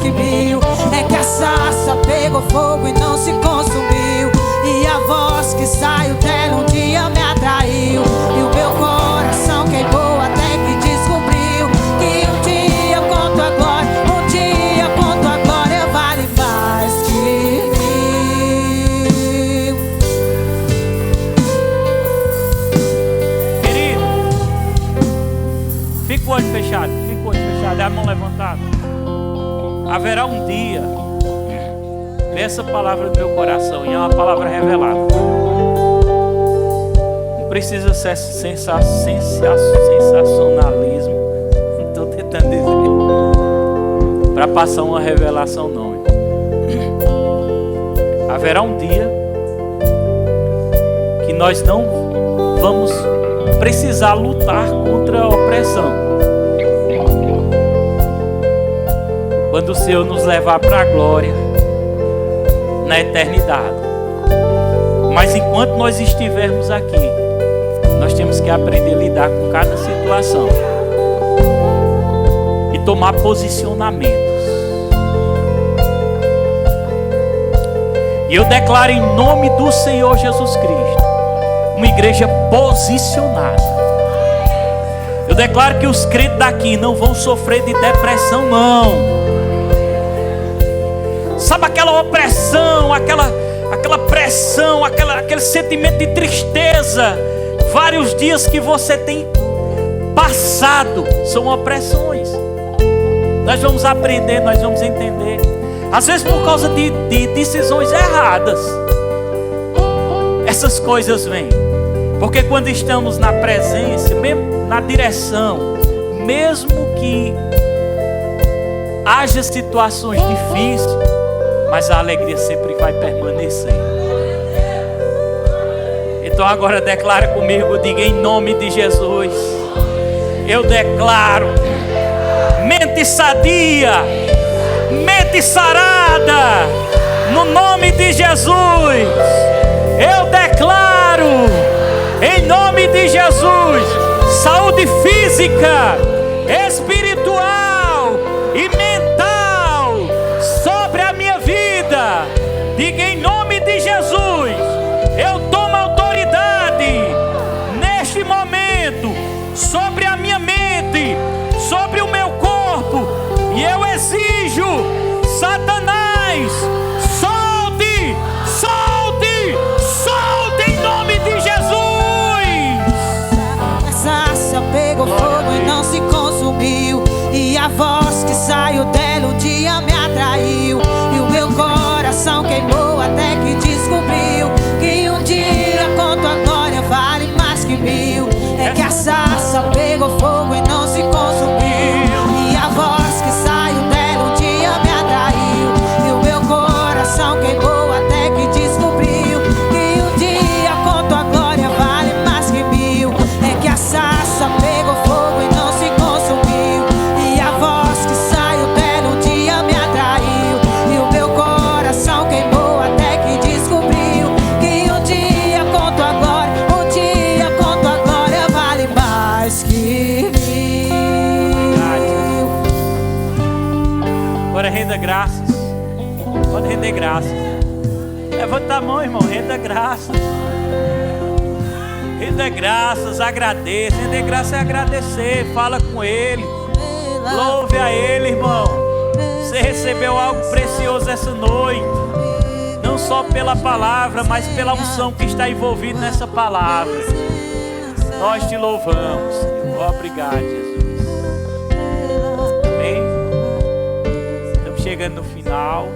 que 1000. É que a sarça pegou fogo e não se consumiu, e a voz que saiu dela um dia me atraiu, e o meu coração queimou até que descobriu que um dia eu conto a glória, um dia eu conto a glória vale mais que 1000. Querido, fica o olho fechado, é a mão levantada. Haverá um dia, essa palavra do meu coração, e é uma palavra revelada. Não precisa ser sensacionalismo, não estou tentando dizer, para passar uma revelação, não. Haverá um dia que nós não vamos precisar lutar contra a opressão. Quando o Senhor nos levar para a glória na eternidade. Mas enquanto nós estivermos aqui, nós temos que aprender a lidar com cada situação e tomar posicionamentos. E eu declaro em nome do Senhor Jesus Cristo uma igreja posicionada. Eu declaro que os crentes daqui não vão sofrer de depressão, não. Sabe aquela opressão, aquela pressão, aquele sentimento de tristeza, vários dias que você tem passado, são opressões. Nós vamos aprender, nós vamos entender. Às vezes por causa de decisões erradas, essas coisas vêm. Porque quando estamos na presença, mesmo na direção, mesmo que haja situações difíceis, mas a alegria sempre vai permanecer. Então agora declara comigo, diga em nome de Jesus. Eu declaro mente sadia, mente sarada, no nome de Jesus. Eu declaro em nome de Jesus saúde física, espiritual e mental sobre a minha vida. Diga em nome de Jesus, eu tomo autoridade neste momento sobre a minha mente, sobre o meu corpo, e eu exijo, Satanás, solte, solte, solte em nome de Jesus. Essa sarça pegou fogo e não se consumiu, e a voz que saiu dela um dia me atraiu, e o meu coração queimou até que descobriu que um dia conto a glória vale mais que 1000. É que a sarça pegou fogo e não se consumiu, e a voz que saiu dela um dia me atraiu, e o meu coração queimou até que descobriu que um dia conto a glória vale mais que 1000. É que a sarça pegou fogo e não se consumiu, e a voz que saiu dela um dia me atraiu, e o meu coração queimou até que descobriu que um dia conto a glória, um dia conto a glória vale mais que 1000. Agora renda graças. Pode render graças. Levanta a mão, irmão, renda graças. Renda graças, agradeça. Render graças é agradecer. Fala com Ele, louve a Ele, irmão. Você recebeu algo precioso essa noite, não só pela palavra, mas pela unção que está envolvida nessa palavra. Nós te louvamos, Senhor. Obrigado, Jesus. Amém. Estamos chegando no final.